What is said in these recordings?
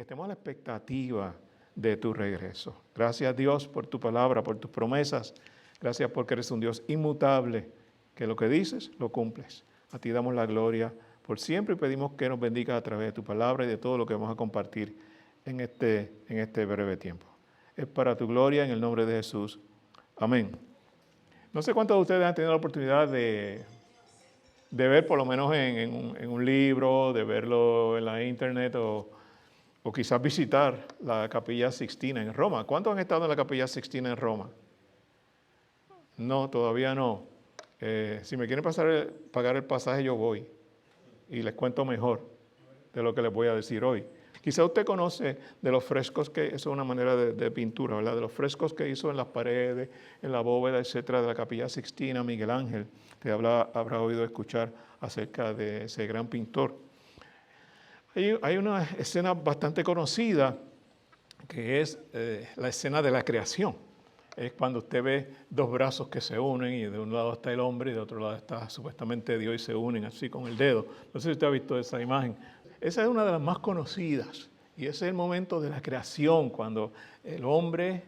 estemos a la expectativa de tu regreso. Gracias, Dios, por tu palabra, por tus promesas. Gracias porque eres un Dios inmutable, que lo que dices, lo cumples. A ti damos la gloria por siempre y pedimos que nos bendiga a través de tu palabra y de todo lo que vamos a compartir en este breve tiempo. Es para tu gloria, en el nombre de Jesús. Amén. No sé cuántos de ustedes han tenido la oportunidad de ver, por lo menos en un libro, de verlo en la internet o quizás visitar la Capilla Sixtina en Roma. ¿Cuántos han estado en la Capilla Sixtina en Roma? No, todavía no. Si me quieren pagar el pasaje, yo voy y les cuento mejor de lo que les voy a decir hoy. Quizá usted conoce de los frescos que, eso es una manera de pintura, ¿verdad? De los frescos que hizo en las paredes, en la bóveda, etcétera, de la Capilla Sixtina, Miguel Ángel. Te habrá oído escuchar acerca de ese gran pintor. Hay una escena bastante conocida que es la escena de la creación. Es cuando usted ve dos brazos que se unen y de un lado está el hombre y de otro lado está supuestamente Dios y se unen así con el dedo. No sé si usted ha visto esa imagen. Esa es una de las más conocidas y ese es el momento de la creación, cuando el hombre,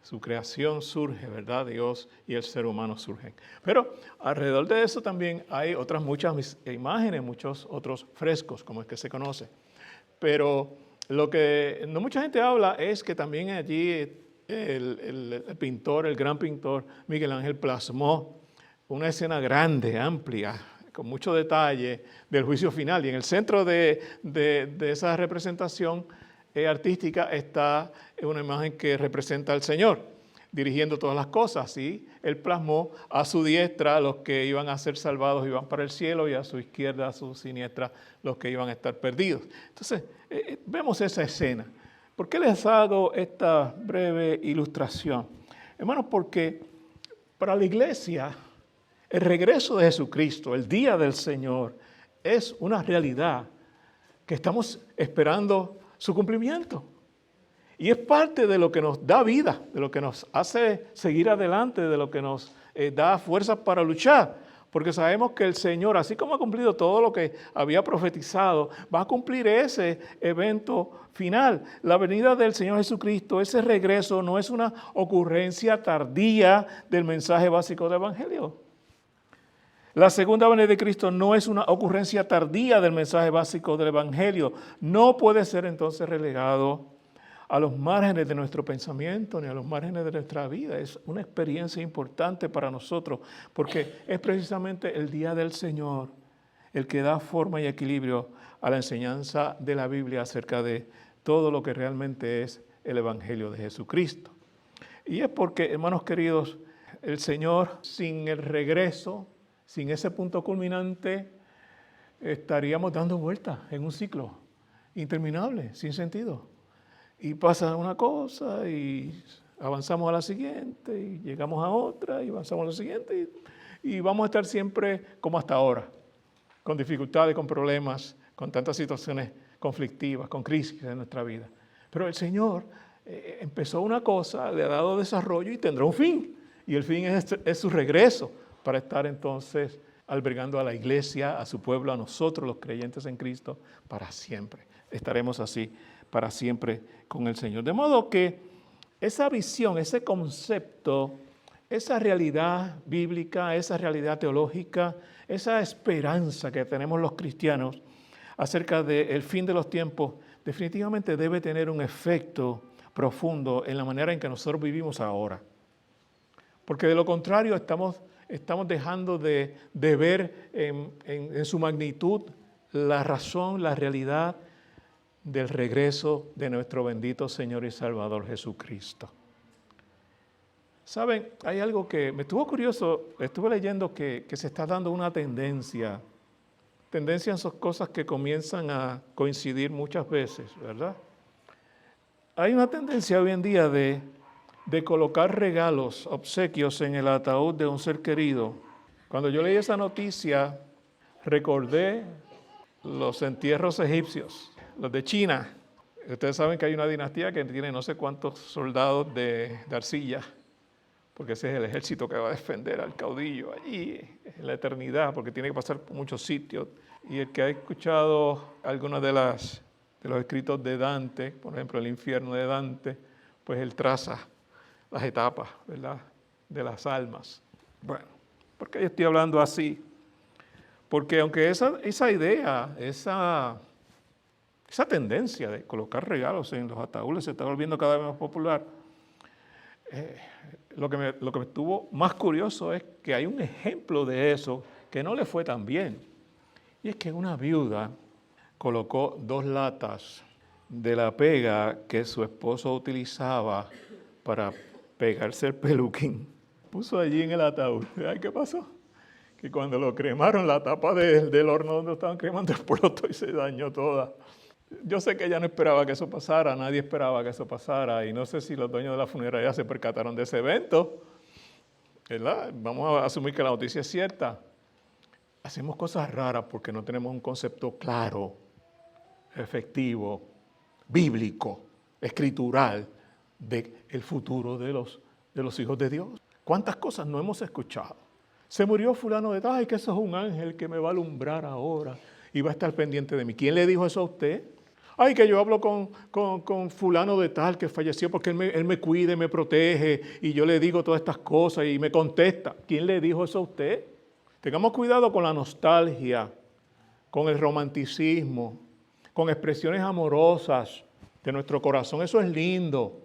su creación surge, ¿verdad? Dios y el ser humano surgen. Pero alrededor de eso también hay otras muchas imágenes, muchos otros frescos, como es que se conoce. Pero lo que no mucha gente habla es que también allí el pintor, el gran pintor Miguel Ángel plasmó una escena grande, amplia, con mucho detalle del juicio final. Y en el centro de esa representación artística está una imagen que representa al Señor, dirigiendo todas las cosas. Y él plasmó a su diestra los que iban a ser salvados, iban para el cielo, y a su izquierda, a su siniestra, los que iban a estar perdidos. Entonces, vemos esa escena. ¿Por qué les hago esta breve ilustración? Hermanos, porque para la iglesia el regreso de Jesucristo, el día del Señor, es una realidad que estamos esperando su cumplimiento. Y es parte de lo que nos da vida, de lo que nos hace seguir adelante, de lo que nos da fuerzas para luchar. Porque sabemos que el Señor, así como ha cumplido todo lo que había profetizado, va a cumplir ese evento final. La venida del Señor Jesucristo, ese regreso, no es una ocurrencia tardía del mensaje básico del Evangelio. La segunda venida de Cristo no es una ocurrencia tardía del mensaje básico del Evangelio. No puede ser entonces relegado a los márgenes de nuestro pensamiento ni a los márgenes de nuestra vida. Es una experiencia importante para nosotros porque es precisamente el día del Señor el que da forma y equilibrio a la enseñanza de la Biblia acerca de todo lo que realmente es el Evangelio de Jesucristo. Y es porque, hermanos queridos, el Señor, sin el regreso, sin ese punto culminante, estaríamos dando vueltas en un ciclo interminable, sin sentido. Y pasa una cosa y avanzamos a la siguiente y llegamos a otra y avanzamos a la siguiente y vamos a estar siempre como hasta ahora, con dificultades, con problemas, con tantas situaciones conflictivas, con crisis en nuestra vida. Pero el Señor empezó una cosa, le ha dado desarrollo y tendrá un fin. Y el fin es su regreso para estar entonces albergando a la iglesia, a su pueblo, a nosotros los creyentes en Cristo, para siempre. Estaremos así para siempre con el Señor. De modo que esa visión, ese concepto, esa realidad bíblica, esa realidad teológica, esa esperanza que tenemos los cristianos acerca del fin de los tiempos, definitivamente debe tener un efecto profundo en la manera en que nosotros vivimos ahora. Porque de lo contrario estamos dejando de ver en su magnitud la razón, la realidad del regreso de nuestro bendito Señor y Salvador Jesucristo. Saben, hay algo que me estuvo curioso, estuve leyendo que se está dando una tendencia en esas cosas que comienzan a coincidir muchas veces, ¿verdad? Hay una tendencia hoy en día de colocar regalos, obsequios en el ataúd de un ser querido. Cuando yo leí esa noticia, recordé los entierros egipcios, los de China. Ustedes saben que hay una dinastía que tiene no sé cuántos soldados de arcilla, porque ese es el ejército que va a defender al caudillo allí en la eternidad, porque tiene que pasar por muchos sitios. Y el que ha escuchado algunas de que los escritos de Dante, por ejemplo, el infierno de Dante, pues él traza las etapas, ¿verdad?, de las almas. Bueno, ¿por qué yo estoy hablando así? Porque aunque esa idea, esa tendencia de colocar regalos en los ataúdes se está volviendo cada vez más popular, lo que me estuvo más curioso es que hay un ejemplo de eso que no le fue tan bien. Y es que una viuda colocó 2 latas de la pega que su esposo utilizaba para pegarse el peluquín. Puso allí en el ataúd. ¿Ay, qué pasó? Que cuando lo cremaron, la tapa del horno donde estaban cremando explotó y se dañó toda. Yo sé que ella no esperaba que eso pasara, nadie esperaba que eso pasara, y no sé si los dueños de la funeraria se percataron de ese evento, ¿verdad? Vamos a asumir que la noticia es cierta. Hacemos cosas raras porque no tenemos un concepto claro, efectivo, bíblico, escritural, del futuro de los hijos de Dios. ¿Cuántas cosas no hemos escuchado? Se murió fulano de tal, ay, que eso es un ángel que me va a alumbrar ahora y va a estar pendiente de mí. ¿Quién le dijo eso a usted? Ay, que yo hablo con fulano de tal que falleció porque él me cuida, me protege y yo le digo todas estas cosas y me contesta. ¿Quién le dijo eso a usted? Tengamos cuidado con la nostalgia, con el romanticismo, con expresiones amorosas de nuestro corazón. Eso es lindo,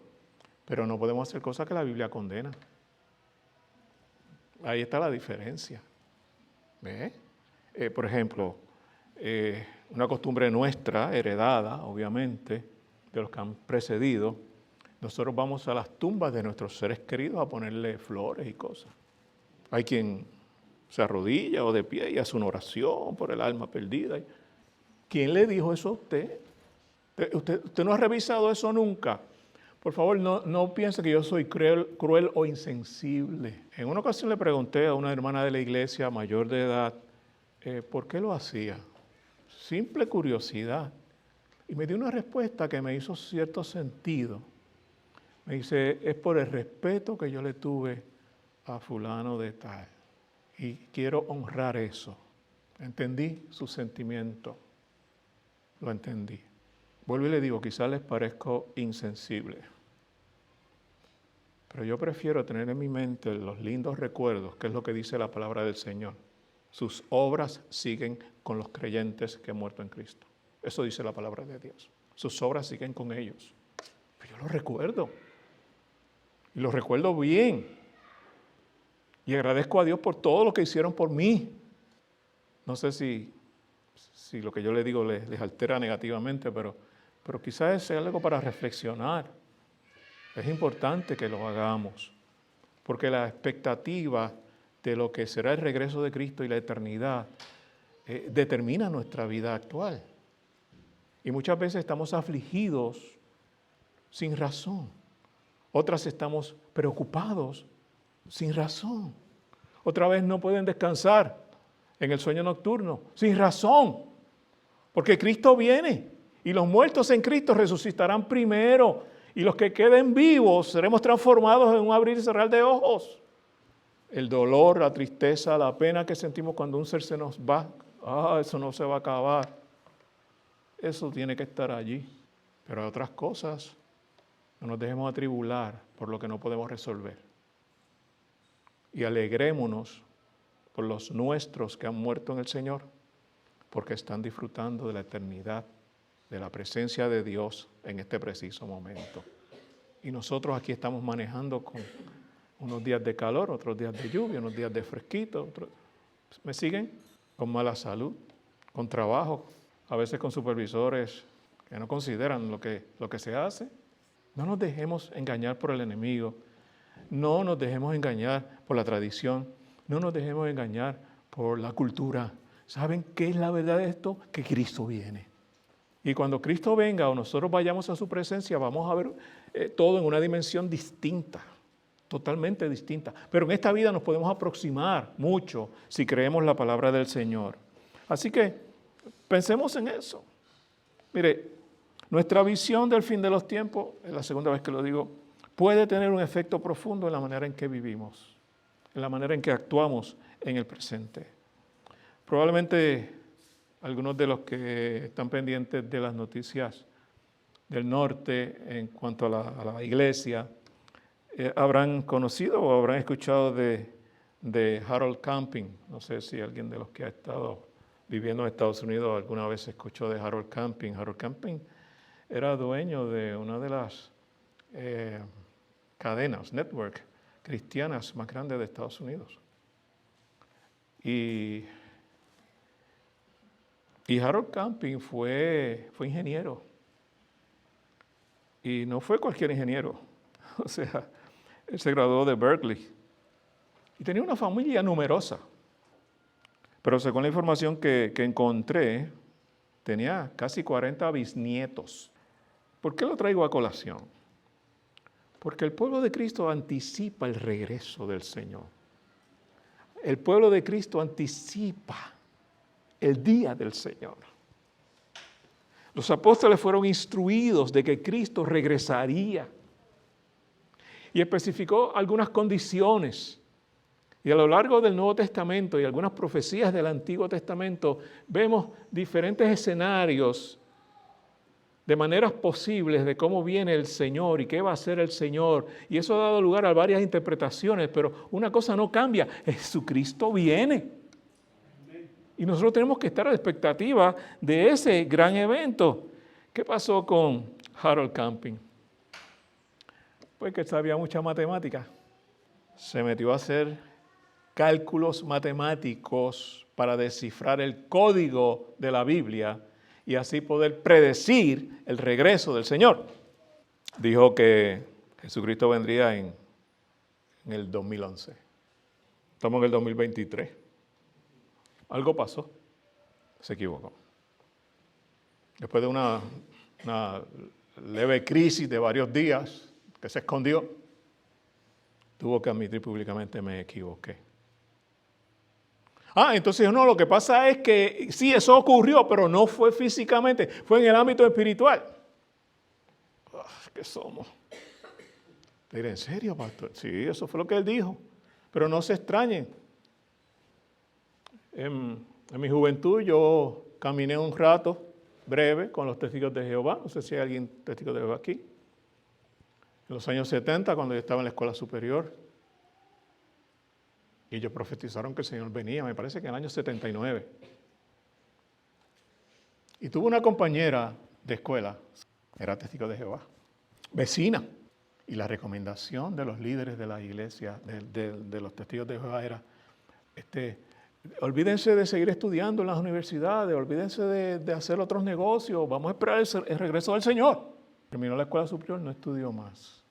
pero no podemos hacer cosas que la Biblia condena. Ahí está la diferencia. ¿Ve? Por ejemplo, una costumbre nuestra, heredada, obviamente, de los que han precedido, nosotros vamos a las tumbas de nuestros seres queridos a ponerle flores y cosas. Hay quien se arrodilla o de pie y hace una oración por el alma perdida. ¿Quién le dijo eso a usted? ¿Usted no ha revisado eso nunca? Por favor, no piense que yo soy cruel o insensible. En una ocasión le pregunté a una hermana de la iglesia mayor de edad, ¿por qué lo hacía? Simple curiosidad. Y me dio una respuesta que me hizo cierto sentido. Me dice, es por el respeto que yo le tuve a fulano de tal. Y quiero honrar eso. Entendí su sentimiento. Lo entendí. Vuelvo y le digo, quizás les parezco insensible. Pero yo prefiero tener en mi mente los lindos recuerdos, que es lo que dice la palabra del Señor. Sus obras siguen con los creyentes que han muerto en Cristo. Eso dice la palabra de Dios. Sus obras siguen con ellos. Pero yo lo recuerdo. Y lo recuerdo bien. Y agradezco a Dios por todo lo que hicieron por mí. No sé si lo que yo le digo les altera negativamente, pero quizás es algo para reflexionar. Es importante que lo hagamos, porque la expectativa de lo que será el regreso de Cristo y la eternidad determina nuestra vida actual. Y muchas veces estamos afligidos sin razón. Otras estamos preocupados sin razón. Otra vez no pueden descansar en el sueño nocturno sin razón, porque Cristo viene y los muertos en Cristo resucitarán primero y los que queden vivos seremos transformados en un abrir y cerrar de ojos. El dolor, la tristeza, la pena que sentimos cuando un ser se nos va, eso no se va a acabar. Eso tiene que estar allí. Pero hay otras cosas, no nos dejemos atribular por lo que no podemos resolver. Y alegrémonos por los nuestros que han muerto en el Señor, porque están disfrutando de la eternidad, de la presencia de Dios en este preciso momento. Y nosotros aquí estamos manejando con unos días de calor, otros días de lluvia, unos días de fresquito, ¿me siguen? Con mala salud, con trabajo, a veces con supervisores que no consideran lo que se hace. No nos dejemos engañar por el enemigo, no nos dejemos engañar por la tradición, no nos dejemos engañar por la cultura. ¿Saben qué es la verdad de esto? Que Cristo viene. Y cuando Cristo venga o nosotros vayamos a su presencia, vamos a ver todo en una dimensión distinta, totalmente distinta. Pero en esta vida nos podemos aproximar mucho si creemos la palabra del Señor. Así que pensemos en eso. Mire, nuestra visión del fin de los tiempos, es la segunda vez que lo digo, puede tener un efecto profundo en la manera en que vivimos, en la manera en que actuamos en el presente. Probablemente algunos de los que están pendientes de las noticias del norte en cuanto a la iglesia, habrán conocido o habrán escuchado de Harold Camping. No sé si alguien de los que ha estado viviendo en Estados Unidos alguna vez escuchó de Harold Camping. Harold Camping era dueño de una de las cadenas, network, cristianas más grandes de Estados Unidos. Y Harold Camping fue ingeniero. Y no fue cualquier ingeniero. O sea, él se graduó de Berkeley. Y tenía una familia numerosa. Pero según la información que encontré, tenía casi 40 bisnietos. ¿Por qué lo traigo a colación? Porque el pueblo de Cristo anticipa el regreso del Señor. El pueblo de Cristo anticipa el día del Señor. Los apóstoles fueron instruidos de que Cristo regresaría y especificó algunas condiciones. Y a lo largo del Nuevo Testamento y algunas profecías del Antiguo Testamento vemos diferentes escenarios de maneras posibles de cómo viene el Señor y qué va a hacer el Señor. Y eso ha dado lugar a varias interpretaciones, pero una cosa no cambia: Jesucristo viene. Y nosotros tenemos que estar a la expectativa de ese gran evento. ¿Qué pasó con Harold Camping? Pues que sabía mucha matemática. Se metió a hacer cálculos matemáticos para descifrar el código de la Biblia y así poder predecir el regreso del Señor. Dijo que Jesucristo vendría en el 2011. Estamos en el 2023. Algo pasó. Se equivocó. Después de una leve crisis de varios días que se escondió, tuvo que admitir públicamente: me equivoqué. Entonces no, lo que pasa es que sí, eso ocurrió, pero no fue físicamente, fue en el ámbito espiritual. ¿Qué somos? Te diré: ¿en serio, pastor? Sí, eso fue lo que él dijo. Pero no se extrañen. En mi juventud yo caminé un rato breve con los testigos de Jehová. No sé si hay alguien testigo de Jehová aquí. En los años 70, cuando yo estaba en la escuela superior, y ellos profetizaron que el Señor venía, me parece que en el año 79. Y tuve una compañera de escuela, era testigo de Jehová, vecina. Y la recomendación de los líderes de la iglesia, de los testigos de Jehová era: olvídense de seguir estudiando en las universidades, olvídense de hacer otros negocios, vamos a esperar el regreso del Señor. Terminó la escuela superior, no estudió más.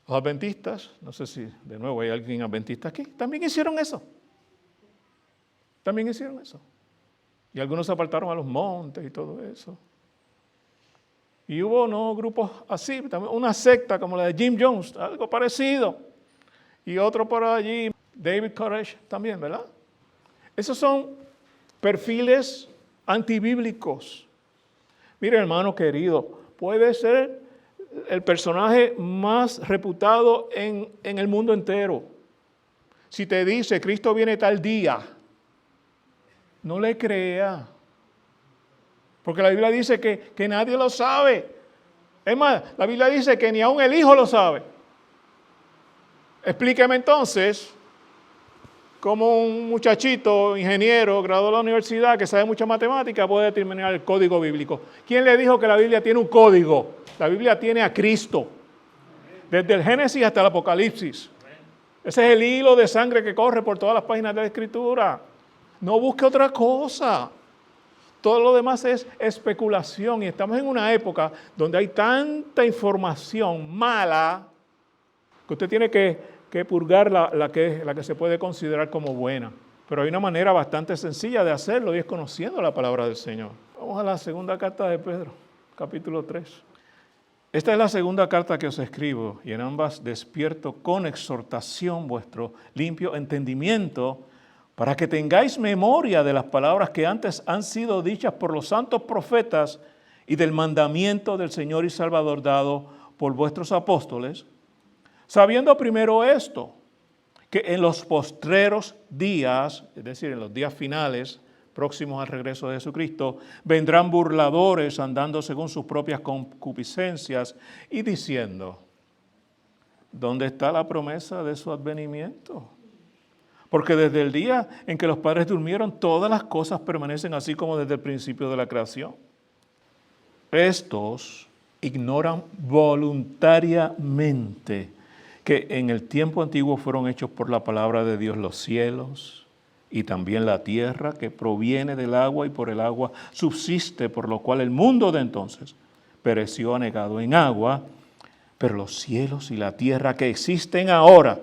Los adventistas, no sé si de nuevo hay alguien adventista aquí, también hicieron eso. También hicieron eso. Y algunos se apartaron a los montes y todo eso. Y hubo grupos así, también una secta como la de Jim Jones, algo parecido. Y otro por allí, David Koresh también, ¿verdad? Esos son perfiles antibíblicos. Mire, hermano querido, puede ser el personaje más reputado en el mundo entero. Si te dice: Cristo viene tal día, no le crea. Porque la Biblia dice que nadie lo sabe. Es más, la Biblia dice que ni aun el Hijo lo sabe. Explíqueme entonces cómo un muchachito, ingeniero, graduado de la universidad, que sabe mucha matemática, puede determinar el código bíblico. ¿Quién le dijo que la Biblia tiene un código? La Biblia tiene a Cristo. Desde el Génesis hasta el Apocalipsis. Ese es el hilo de sangre que corre por todas las páginas de la Escritura. No busque otra cosa. Todo lo demás es especulación. Y estamos en una época donde hay tanta información mala que usted tiene que purgar la que se puede considerar como buena. Pero hay una manera bastante sencilla de hacerlo y es conociendo la palabra del Señor. Vamos a la segunda carta de Pedro, capítulo 3. Esta es la segunda carta que os escribo, y en ambas despierto con exhortación vuestro limpio entendimiento, para que tengáis memoria de las palabras que antes han sido dichas por los santos profetas y del mandamiento del Señor y Salvador dado por vuestros apóstoles, sabiendo primero esto, que en los postreros días, es decir, en los días finales, próximos al regreso de Jesucristo, vendrán burladores andando según sus propias concupiscencias y diciendo, ¿dónde está la promesa de su advenimiento? Porque desde el día en que los padres durmieron, todas las cosas permanecen así como desde el principio de la creación. Estos ignoran voluntariamente que en el tiempo antiguo fueron hechos por la palabra de Dios los cielos y también la tierra que proviene del agua y por el agua subsiste, por lo cual el mundo de entonces pereció anegado en agua, pero los cielos y la tierra que existen ahora,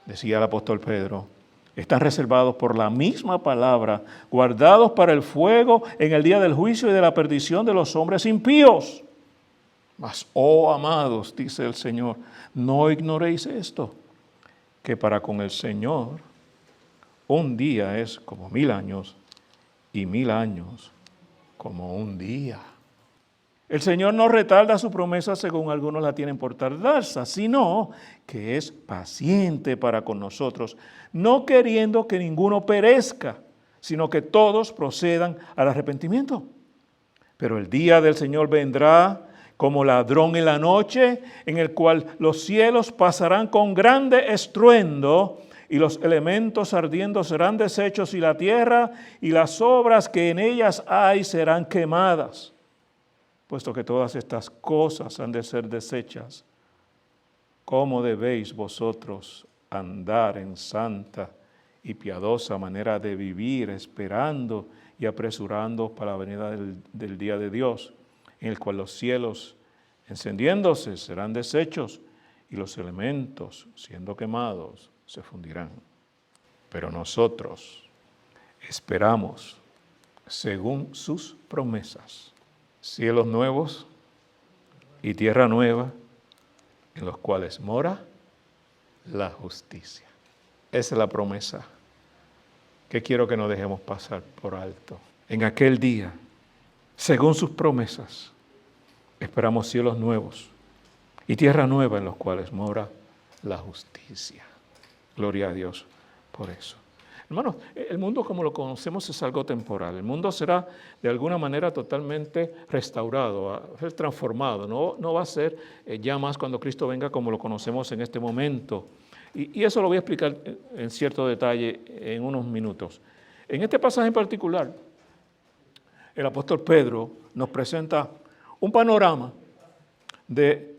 decía el apóstol Pedro, están reservados por la misma palabra, guardados para el fuego en el día del juicio y de la perdición de los hombres impíos. Mas, oh amados, dice el Señor, no ignoréis esto, que para con el Señor un día es como 1000 años y 1000 años como un día. El Señor no retarda su promesa según algunos la tienen por tardanza, sino que es paciente para con nosotros, no queriendo que ninguno perezca, sino que todos procedan al arrepentimiento. Pero el día del Señor vendrá como ladrón en la noche, en el cual los cielos pasarán con grande estruendo, y los elementos ardiendo serán deshechos, y la tierra y las obras que en ellas hay serán quemadas. Puesto que todas estas cosas han de ser deshechas, ¿cómo debéis vosotros andar en santa y piadosa manera de vivir, esperando y apresurando para la venida del día de Dios, en el cual los cielos, encendiéndose, serán deshechos y los elementos, siendo quemados, se fundirán? Pero nosotros esperamos, según sus promesas, cielos nuevos y tierra nueva, en los cuales mora la justicia. Esa es la promesa que quiero que no dejemos pasar por alto. En aquel día, según sus promesas, esperamos cielos nuevos y tierra nueva en los cuales mora la justicia. Gloria a Dios por eso. Hermanos, el mundo como lo conocemos es algo temporal. El mundo será de alguna manera totalmente restaurado, va a ser transformado. No va a ser ya más cuando Cristo venga como lo conocemos en este momento. Y eso lo voy a explicar en cierto detalle en unos minutos. En este pasaje en particular, el apóstol Pedro nos presenta un panorama de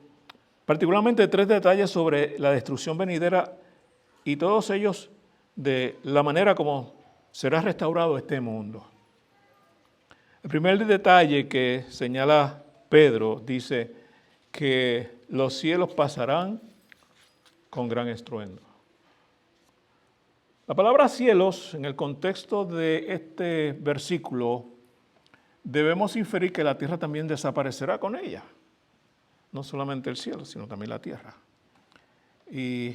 particularmente 3 detalles sobre la destrucción venidera y todos ellos de la manera como será restaurado este mundo. El primer detalle que señala Pedro dice que los cielos pasarán con gran estruendo. La palabra cielos, en el contexto de este versículo, debemos inferir que la tierra también desaparecerá con ella. No solamente el cielo, sino también la tierra. Y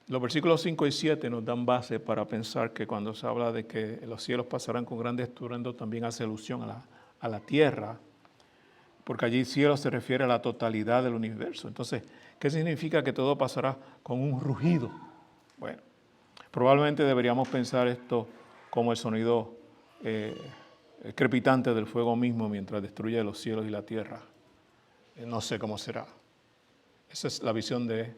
los versículos 5 y 7 nos dan base para pensar que cuando se habla de que los cielos pasarán con gran estruendo, también hace alusión a la tierra, porque allí cielo se refiere a la totalidad del universo. Entonces, ¿qué significa que todo pasará con un rugido? Bueno, probablemente deberíamos pensar esto como el sonido crepitante del fuego mismo mientras destruye los cielos y la tierra. No sé cómo será. Esa es la visión de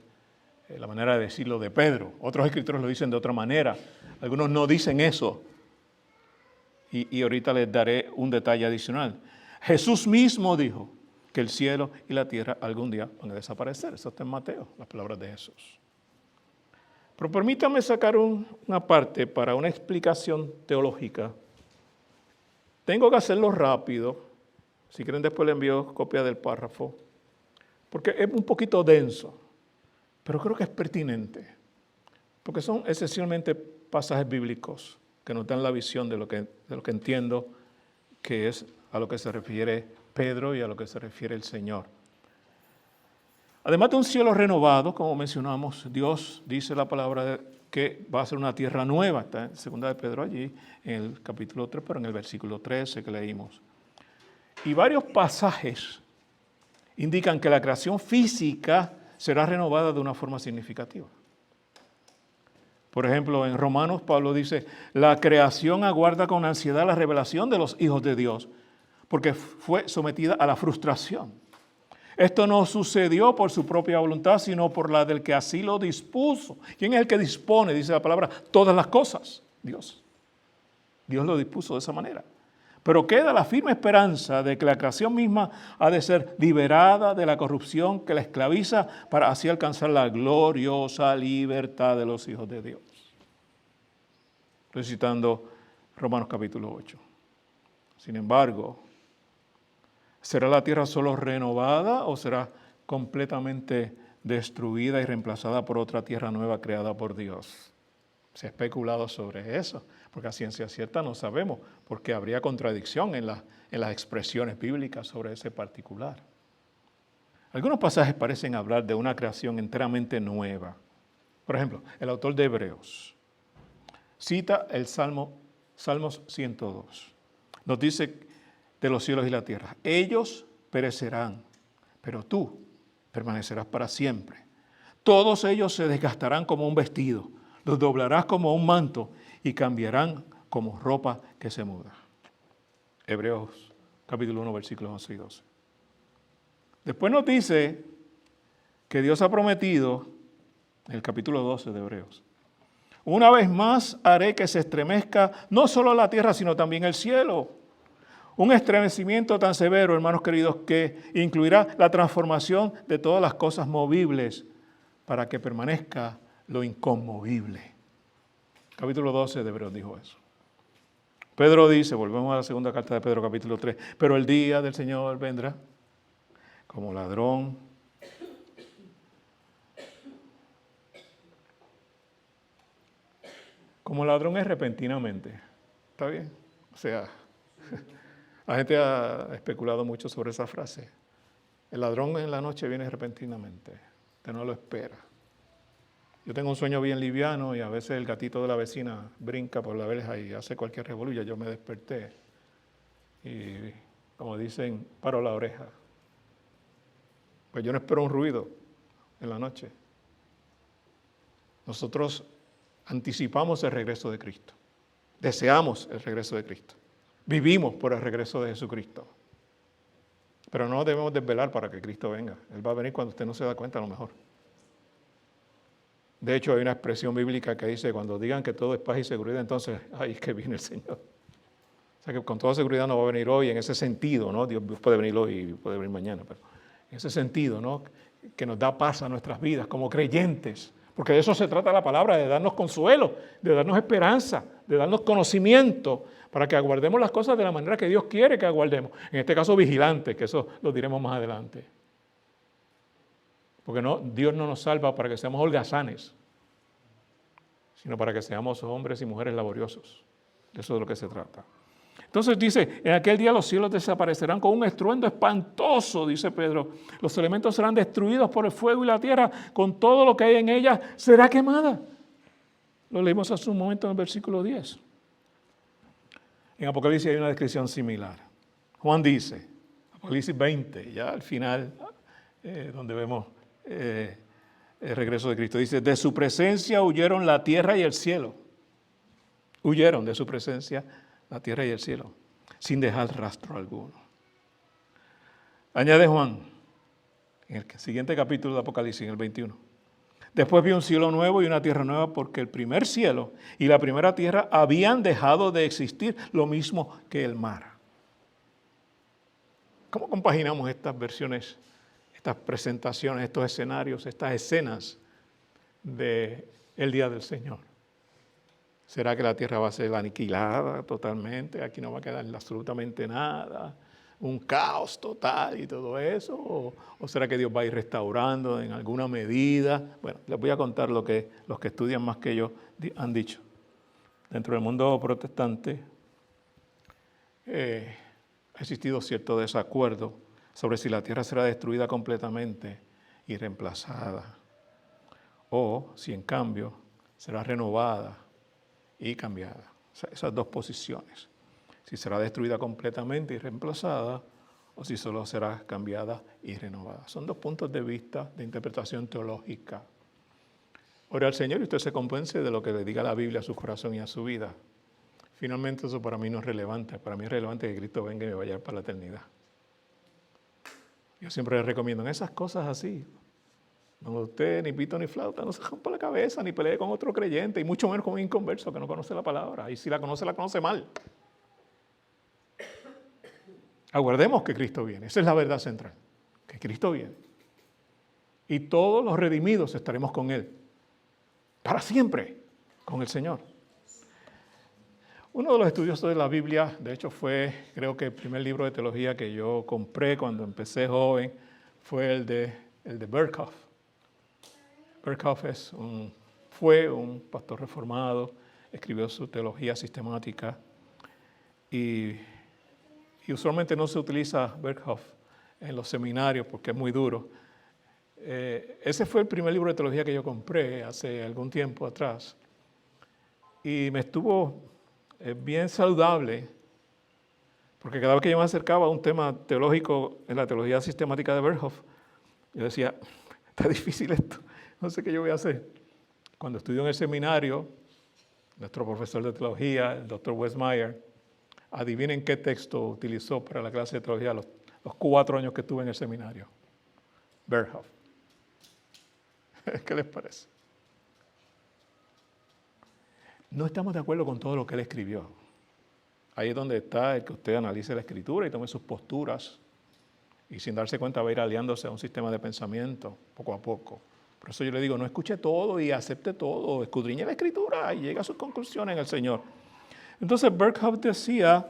la manera de decirlo de Pedro. Otros escritores lo dicen de otra manera. Algunos no dicen eso. Y ahorita les daré un detalle adicional. Jesús mismo dijo que el cielo y la tierra algún día van a desaparecer. Eso está en Mateo, las palabras de Jesús. Pero permítame sacar una parte para una explicación teológica. Tengo que hacerlo rápido. Si quieren después le envío copia del párrafo. Porque es un poquito denso. Pero creo que es pertinente, porque son esencialmente pasajes bíblicos que nos dan la visión de lo que entiendo que es a lo que se refiere Pedro y a lo que se refiere el Señor. Además de un cielo renovado, como mencionamos, Dios dice la palabra que va a ser una tierra nueva, está en 2 de Pedro allí, en el capítulo 3, pero en el versículo 13 que leímos. Y varios pasajes indican que la creación física será renovada de una forma significativa. Por ejemplo, en Romanos Pablo dice, la creación aguarda con ansiedad la revelación de los hijos de Dios, porque fue sometida a la frustración. Esto no sucedió por su propia voluntad, sino por la del que así lo dispuso. ¿Quién es el que dispone? Dice la palabra, todas las cosas. Dios. Dios lo dispuso de esa manera. Pero queda la firme esperanza de que la creación misma ha de ser liberada de la corrupción que la esclaviza para así alcanzar la gloriosa libertad de los hijos de Dios. Estoy citando Romanos capítulo 8. Sin embargo, ¿será la tierra solo renovada o será completamente destruida y reemplazada por otra tierra nueva creada por Dios? Se ha especulado sobre eso, porque a ciencia cierta no sabemos, porque habría contradicción en las expresiones bíblicas sobre ese particular. Algunos pasajes parecen hablar de una creación enteramente nueva. Por ejemplo, el autor de Hebreos cita el Salmos 102. Nos dice de los cielos y la tierra, ellos perecerán, pero tú permanecerás para siempre. Todos ellos se desgastarán como un vestido, los doblarás como un manto y cambiarán como ropa que se muda. Hebreos capítulo 1, versículos 11 y 12. Después nos dice que Dios ha prometido, en el capítulo 12 de Hebreos, una vez más haré que se estremezca no solo la tierra, sino también el cielo. Un estremecimiento tan severo, hermanos queridos, que incluirá la transformación de todas las cosas movibles para que permanezca lo inconmovible. Capítulo 12 de Hebreos dijo eso. Pedro dice, volvemos a la segunda carta de Pedro, capítulo 3, pero el día del Señor vendrá como ladrón. Como ladrón es repentinamente. ¿Está bien? O sea, la gente ha especulado mucho sobre esa frase. El ladrón en la noche viene repentinamente. Usted no lo espera. Yo tengo un sueño bien liviano y a veces el gatito de la vecina brinca por la verja y hace cualquier revolución. Yo me desperté y, como dicen, paro la oreja. Pues yo no espero un ruido en la noche. Nosotros anticipamos el regreso de Cristo. Deseamos el regreso de Cristo. Vivimos por el regreso de Jesucristo. Pero no debemos desvelar para que Cristo venga. Él va a venir cuando usted no se da cuenta a lo mejor. De hecho, hay una expresión bíblica que dice, cuando digan que todo es paz y seguridad, entonces, ay, es que viene el Señor. O sea que con toda seguridad no va a venir hoy en ese sentido, ¿no? Dios puede venir hoy y puede venir mañana, pero en ese sentido, ¿no? Que nos da paz a nuestras vidas como creyentes. Porque de eso se trata la palabra, de darnos consuelo, de darnos esperanza, de darnos conocimiento, para que aguardemos las cosas de la manera que Dios quiere que aguardemos. En este caso, vigilantes, que eso lo diremos más adelante. Porque Dios no nos salva para que seamos holgazanes, sino para que seamos hombres y mujeres laboriosos. De eso es de lo que se trata. Entonces dice, en aquel día los cielos desaparecerán con un estruendo espantoso, dice Pedro. Los elementos serán destruidos por el fuego y la tierra, con todo lo que hay en ella será quemada. Lo leímos hace un momento en el versículo 10. En Apocalipsis hay una descripción similar. Juan dice, Apocalipsis 20, ya al final, donde vemos el regreso de Cristo, dice, de su presencia huyeron la tierra y el cielo. Huyeron de su presencia la tierra y el cielo, sin dejar rastro alguno. Añade Juan, en el siguiente capítulo de Apocalipsis, en el 21. Después vi un cielo nuevo y una tierra nueva, porque el primer cielo y la primera tierra habían dejado de existir, lo mismo que el mar. ¿Cómo compaginamos estas versiones, estas presentaciones, estos escenarios, estas escenas del día del Señor? ¿Será que la tierra va a ser aniquilada totalmente? Aquí no va a quedar absolutamente nada. Un caos total y todo eso. ¿O será que Dios va a ir restaurando en alguna medida? Bueno, les voy a contar lo que los que estudian más que yo han dicho. Dentro del mundo protestante ha existido cierto desacuerdo sobre si la tierra será destruida completamente y reemplazada, o si en cambio será renovada y cambiada. O sea, esas dos posiciones. Si será destruida completamente y reemplazada, o si solo será cambiada y renovada. Son dos puntos de vista de interpretación teológica. Ore al Señor y usted se convence de lo que le diga la Biblia a su corazón y a su vida. Finalmente eso para mí no es relevante. Para mí es relevante que Cristo venga y me vaya para la eternidad. Yo siempre les recomiendo en esas cosas así. No, usted ni pito ni flauta, no se rompa la cabeza, ni pelee con otro creyente, y mucho menos con un inconverso que no conoce la palabra. Y si la conoce mal. Aguardemos que Cristo viene. Esa es la verdad central. Que Cristo viene. Y todos los redimidos estaremos con Él. Para siempre, con el Señor. Uno de los estudiosos de la Biblia, de hecho fue, creo que el primer libro de teología que yo compré cuando empecé joven, fue el de Berkhoff. Berkhoff fue un pastor reformado, escribió su teología sistemática y usualmente no se utiliza Berkhoff en los seminarios porque es muy duro. Ese fue el primer libro de teología que yo compré hace algún tiempo atrás y me estuvo bien saludable porque cada vez que yo me acercaba a un tema teológico en la teología sistemática de Berkhoff, yo decía, está difícil esto, no sé qué yo voy a hacer. Cuando estudió en el seminario, nuestro profesor de teología, el Dr. Westmeyer, adivinen qué texto utilizó para la clase de teología los 4 años que estuve en el seminario. Berkhoff. ¿Qué les parece? No estamos de acuerdo con todo lo que él escribió. Ahí es donde está el que usted analice la escritura y tome sus posturas y sin darse cuenta va a ir aliándose a un sistema de pensamiento poco a poco. Por eso yo le digo, no escuche todo y acepte todo, escudriñe la escritura y llegue a sus conclusiones en el Señor. Entonces Berkhoff decía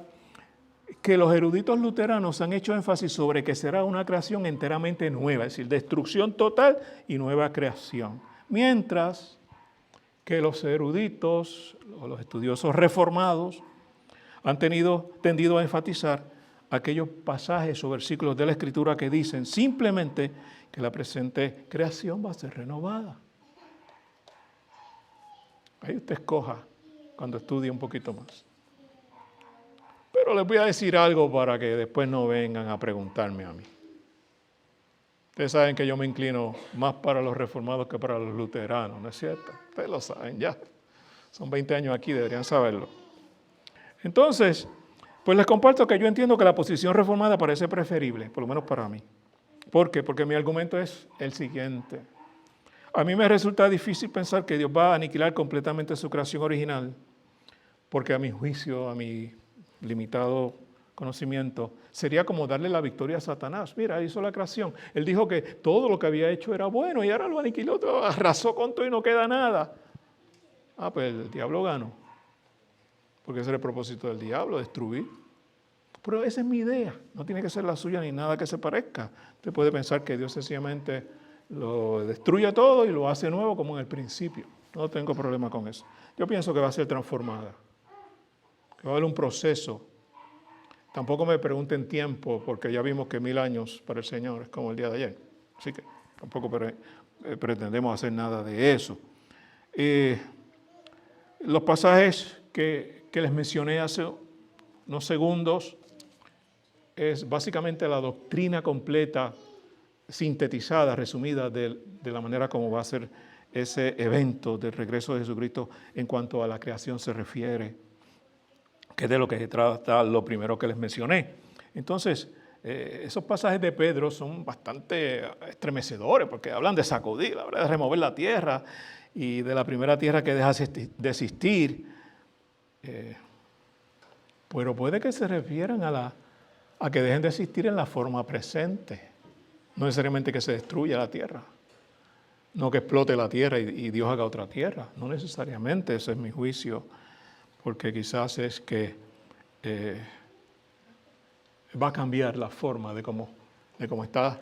que los eruditos luteranos han hecho énfasis sobre que será una creación enteramente nueva, es decir, destrucción total y nueva creación. Mientras que los eruditos o los estudiosos reformados han tendido a enfatizar aquellos pasajes o versículos de la Escritura que dicen simplemente que la presente creación va a ser renovada. Ahí usted escoja cuando estudie un poquito más. Pero les voy a decir algo para que después no vengan a preguntarme a mí. Ustedes saben que yo me inclino más para los reformados que para los luteranos, ¿no es cierto? Ustedes lo saben ya. Son 20 años aquí, deberían saberlo. Entonces, pues les comparto que yo entiendo que la posición reformada parece preferible, por lo menos para mí. ¿Por qué? Porque mi argumento es el siguiente. A mí me resulta difícil pensar que Dios va a aniquilar completamente su creación original, porque a mi juicio, a mi limitado conocimiento, sería como darle la victoria a Satanás. Mira, hizo la creación. Él dijo que todo lo que había hecho era bueno y ahora lo aniquiló, arrasó con todo y no queda nada. Pues el diablo ganó. Porque ese era el propósito del diablo, destruir. Pero esa es mi idea, no tiene que ser la suya ni nada que se parezca. Usted puede pensar que Dios sencillamente lo destruye todo y lo hace nuevo como en el principio. No tengo problema con eso. Yo pienso que va a ser transformada, que va a haber un proceso. Tampoco me pregunten tiempo, porque ya vimos que 1000 años para el Señor es como el día de ayer. Así que tampoco pretendemos hacer nada de eso. Los pasajes que les mencioné hace unos segundos es básicamente la doctrina completa, sintetizada, resumida de la manera como va a ser ese evento del regreso de Jesucristo en cuanto a la creación se refiere, que es de lo que se trata lo primero que les mencioné. Entonces, esos pasajes de Pedro son bastante estremecedores porque hablan de sacudir, de remover la tierra y de la primera tierra que deja de existir. Pero puede que se refieran a que dejen de existir en la forma presente. No necesariamente que se destruya la tierra. No que explote la tierra y Dios haga otra tierra. No necesariamente, ese es mi juicio. Porque quizás es que va a cambiar la forma de cómo está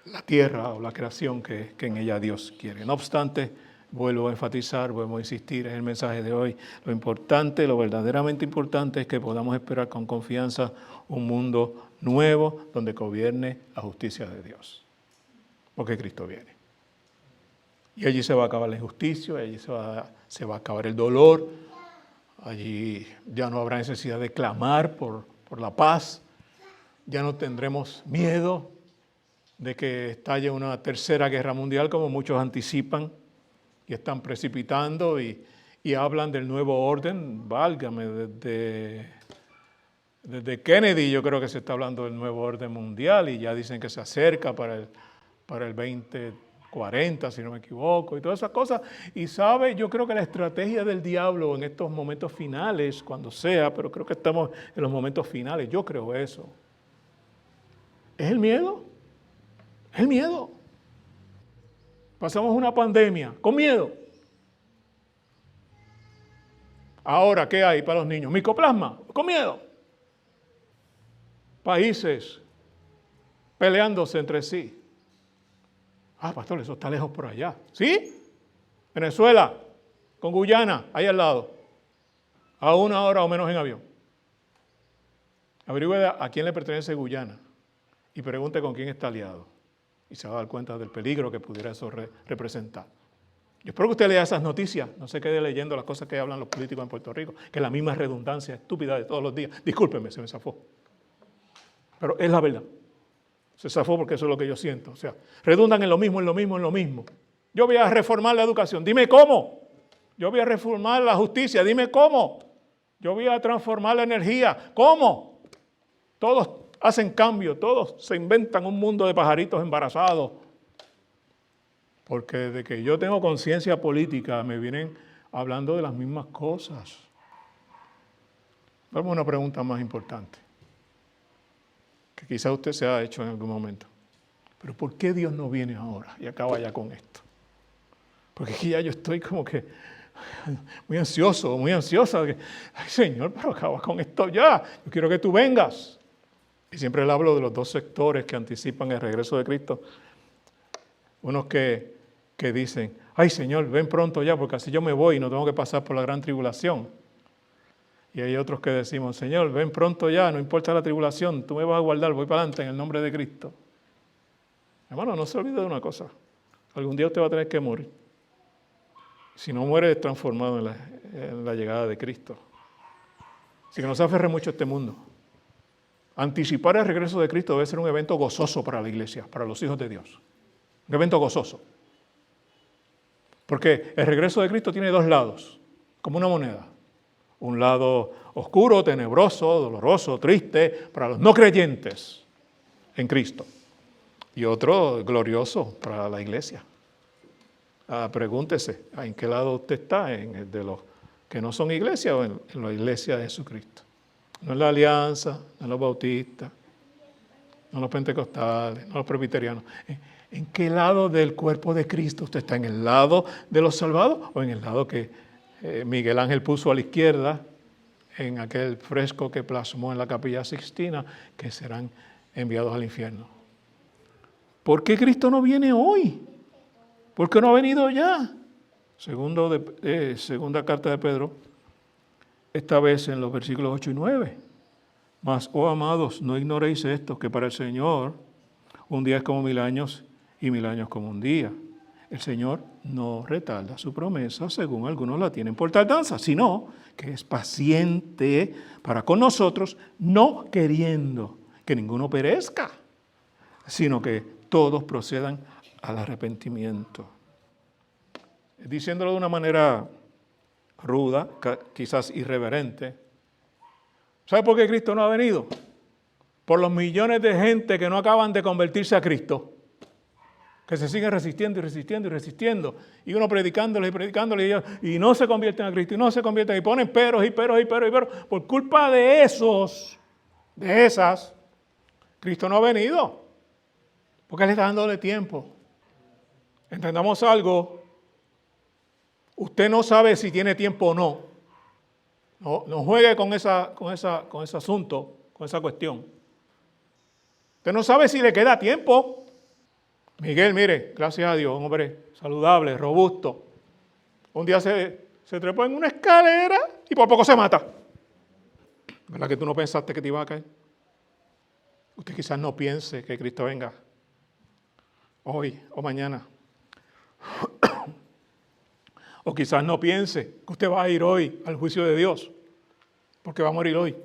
la tierra o la creación que en ella Dios quiere. No obstante, vuelvo a enfatizar, vuelvo a insistir en el mensaje de hoy. Lo importante, lo verdaderamente importante es que podamos esperar con confianza un mundo nuevo donde gobierne la justicia de Dios. Porque Cristo viene. Y allí se va a acabar la injusticia, allí se va a acabar el dolor, allí ya no habrá necesidad de clamar por la paz, ya no tendremos miedo de que estalle una tercera guerra mundial como muchos anticipan. y están precipitando y hablan del nuevo orden. Válgame, desde Kennedy yo creo que se está hablando del nuevo orden mundial y ya dicen que se acerca para el 2040, si no me equivoco, y todas esas cosas. Y sabe, yo creo que la estrategia del diablo en estos momentos finales, cuando sea, pero creo que estamos en los momentos finales, yo creo eso, es el miedo. Es el miedo. Pasamos una pandemia con miedo. Ahora, ¿qué hay para los niños? Micoplasma, con miedo. Países peleándose entre sí. Ah, pastor, eso está lejos por allá. ¿Sí? Venezuela, con Guyana, ahí al lado. A 1 hora o menos en avión. Averigüe a quién le pertenece Guyana y pregunte con quién está aliado. Y se va a dar cuenta del peligro que pudiera eso representar. Yo espero que usted lea esas noticias, no se quede leyendo las cosas que hablan los políticos en Puerto Rico, que es la misma redundancia estúpida de todos los días. Discúlpeme, se me zafó. Pero es la verdad. Se zafó porque eso es lo que yo siento. O sea, redundan en lo mismo, en lo mismo, en lo mismo. Yo voy a reformar la educación, dime cómo. Yo voy a reformar la justicia, dime cómo. Yo voy a transformar la energía, ¿cómo? Todos hacen cambio, todos se inventan un mundo de pajaritos embarazados. Porque desde que yo tengo conciencia política me vienen hablando de las mismas cosas. Vamos a una pregunta más importante, que quizá usted se ha hecho en algún momento. Pero ¿por qué Dios no viene ahora y acaba ya con esto? Porque aquí ya yo estoy como que muy ansioso, muy ansiosa. Ay, Señor, pero acaba con esto ya. Yo quiero que tú vengas. Y siempre le hablo de los dos sectores que anticipan el regreso de Cristo. Unos que dicen, ay Señor, ven pronto ya, porque así yo me voy y no tengo que pasar por la gran tribulación. Y hay otros que decimos, Señor, ven pronto ya, no importa la tribulación, tú me vas a guardar, voy para adelante en el nombre de Cristo. Hermano, no se olvide de una cosa, algún día usted va a tener que morir. Si no muere, es transformado en la llegada de Cristo. Así que no se aferre mucho a este mundo. Anticipar el regreso de Cristo debe ser un evento gozoso para la iglesia, para los hijos de Dios. Un evento gozoso. Porque el regreso de Cristo tiene dos lados, como una moneda. Un lado oscuro, tenebroso, doloroso, triste, para los no creyentes en Cristo. Y otro glorioso para la iglesia. Pregúntese, ¿en qué lado usted está? ¿En el de los que no son iglesia o en la iglesia de Jesucristo? No en la alianza, no en los bautistas, no en los pentecostales, no en los presbiterianos. ¿En qué lado del cuerpo de Cristo usted está? ¿En el lado de los salvados o en el lado que Miguel Ángel puso a la izquierda en aquel fresco que plasmó en la Capilla Sixtina, que serán enviados al infierno? ¿Por qué Cristo no viene hoy? ¿Por qué no ha venido ya? Segunda carta de Pedro, esta vez en los versículos 8 y 9. Mas, oh amados, no ignoréis esto, que para el Señor un día es como 1000 años y 1000 años como un día. El Señor no retarda su promesa, según algunos la tienen por tardanza, sino que es paciente para con nosotros, no queriendo que ninguno perezca, sino que todos procedan al arrepentimiento. Diciéndolo de una manera ruda, quizás irreverente. ¿Sabe por qué Cristo no ha venido? Por los millones de gente que no acaban de convertirse a Cristo, que se siguen resistiendo y resistiendo y resistiendo, y uno predicándoles y predicándoles y no se convierten a Cristo, y no se convierten, y ponen peros y peros y peros y peros. Por culpa de esas, Cristo no ha venido, porque Él está dándole tiempo. Entendamos algo, usted no sabe si tiene tiempo o no. No juegue con ese asunto, con esa cuestión. Usted no sabe si le queda tiempo. Miguel, mire, gracias a Dios, un hombre saludable, robusto. Un día se trepó en una escalera y por poco se mata. ¿Verdad que tú no pensaste que te iba a caer? Usted quizás no piense que Cristo venga hoy o mañana. O quizás no piense que usted va a ir hoy al juicio de Dios, porque va a morir hoy.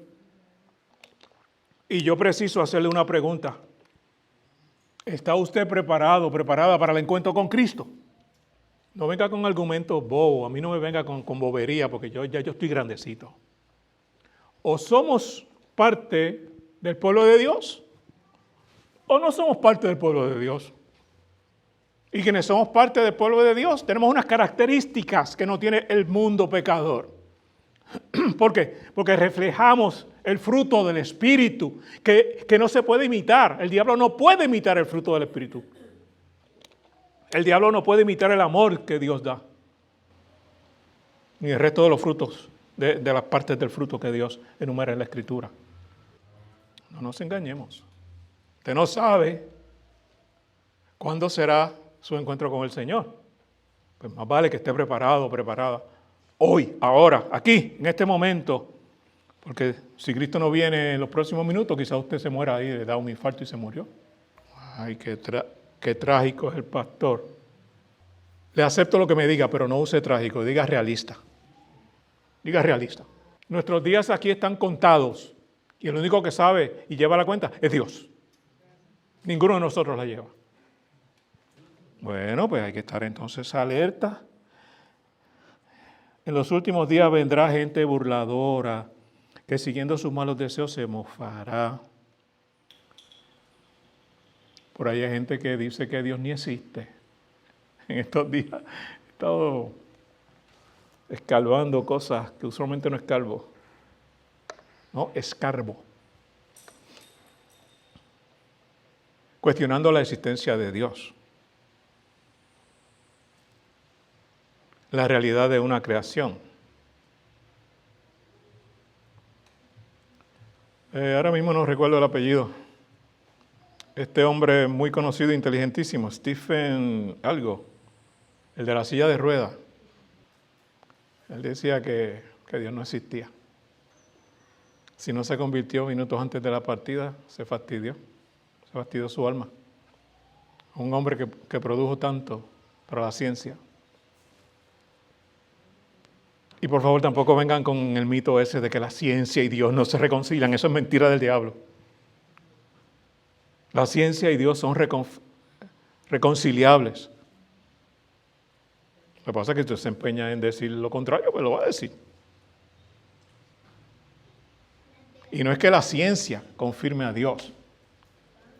Y yo preciso hacerle una pregunta. ¿Está usted preparado, preparada para el encuentro con Cristo? No venga con argumentos bobos, a mí no me venga con bobería, porque yo estoy grandecito. O somos parte del pueblo de Dios, o no somos parte del pueblo de Dios. Y quienes somos parte del pueblo de Dios, tenemos unas características que no tiene el mundo pecador. ¿Por qué? Porque reflejamos el fruto del Espíritu, que no se puede imitar. El diablo no puede imitar el fruto del Espíritu. El diablo no puede imitar el amor que Dios da, ni el resto de los frutos, de las partes del fruto que Dios enumera en la Escritura. No nos engañemos. Usted no sabe cuándo será su encuentro con el Señor. Pues más vale que esté preparado o preparada. Hoy, ahora, aquí, en este momento. Porque si Cristo no viene en los próximos minutos, quizás usted se muera ahí, le da un infarto y se murió. Ay, qué trágico es el pastor. Le acepto lo que me diga, pero no use trágico, diga realista. Diga realista. Nuestros días aquí están contados y el único que sabe y lleva la cuenta es Dios. Ninguno de nosotros la lleva. Bueno, pues hay que estar entonces alerta. En los últimos días vendrá gente burladora que siguiendo sus malos deseos se mofará. Por ahí hay gente que dice que Dios ni existe. En estos días he estado escarbando cosas que usualmente no escarbo. No, escarbo. Cuestionando la existencia de Dios. La realidad de una creación. Ahora mismo no recuerdo el apellido. Este hombre muy conocido, inteligentísimo, Stephen algo, el de la silla de ruedas. Él decía que Dios no existía. Si no se convirtió minutos antes de la partida, se fastidió su alma. Un hombre que produjo tanto para la ciencia. Y por favor tampoco vengan con el mito ese de que la ciencia y Dios no se reconcilian. Eso es mentira del diablo. La ciencia y Dios son reconciliables. Lo que pasa es que usted se empeña en decir lo contrario, pues lo va a decir. Y no es que la ciencia confirme a Dios,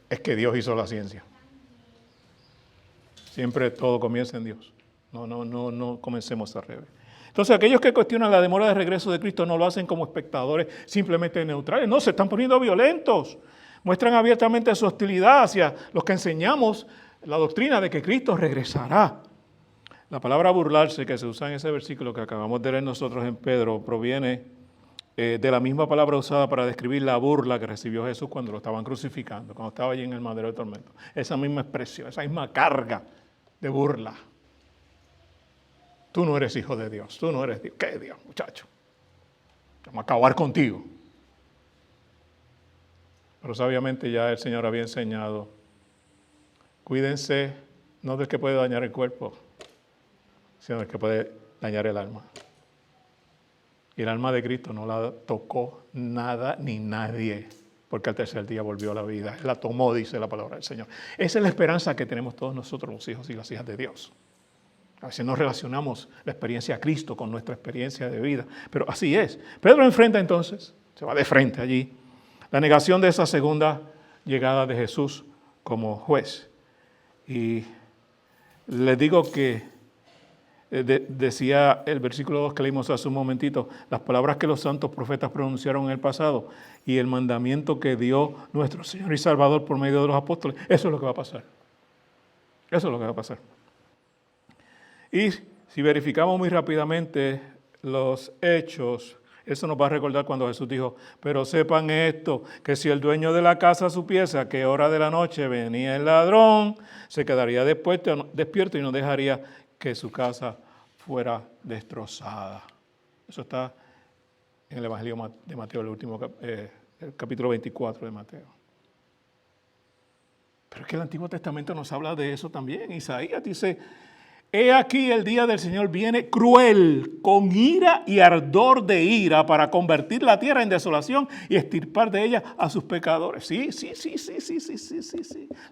es que Dios hizo la ciencia. Siempre todo comienza en Dios. No comencemos al revés. Entonces, aquellos que cuestionan la demora de regreso de Cristo no lo hacen como espectadores simplemente neutrales. No, se están poniendo violentos. Muestran abiertamente su hostilidad hacia los que enseñamos la doctrina de que Cristo regresará. La palabra burlarse que se usa en ese versículo que acabamos de leer nosotros en Pedro proviene de la misma palabra usada para describir la burla que recibió Jesús cuando lo estaban crucificando, cuando estaba allí en el madero de tormento. Esa misma expresión, esa misma carga de burla. Tú no eres hijo de Dios, tú no eres Dios. ¿Qué Dios, muchacho? Vamos a acabar contigo. Pero sabiamente ya el Señor había enseñado, cuídense no del que puede dañar el cuerpo, sino del que puede dañar el alma. Y el alma de Cristo no la tocó nada ni nadie, porque al tercer día volvió a la vida. Él la tomó, dice la palabra del Señor. Esa es la esperanza que tenemos todos nosotros, los hijos y las hijas de Dios. A veces no relacionamos la experiencia de Cristo con nuestra experiencia de vida, pero así es. Pedro enfrenta entonces, se va de frente allí, la negación de esa segunda llegada de Jesús como juez. Y les digo que decía el versículo 2 que leímos hace un momentito, las palabras que los santos profetas pronunciaron en el pasado y el mandamiento que dio nuestro Señor y Salvador por medio de los apóstoles, eso es lo que va a pasar. Eso es lo que va a pasar. Y si verificamos muy rápidamente los hechos, eso nos va a recordar cuando Jesús dijo, pero sepan esto, que si el dueño de la casa supiese a qué hora de la noche venía el ladrón, se quedaría despierto y no dejaría que su casa fuera destrozada. Eso está en el Evangelio de Mateo, el capítulo 24 de Mateo. Pero es que el Antiguo Testamento nos habla de eso también. Isaías dice, he aquí el día del Señor viene cruel, con ira y ardor de ira, para convertir la tierra en desolación y extirpar de ella a sus pecadores. Sí.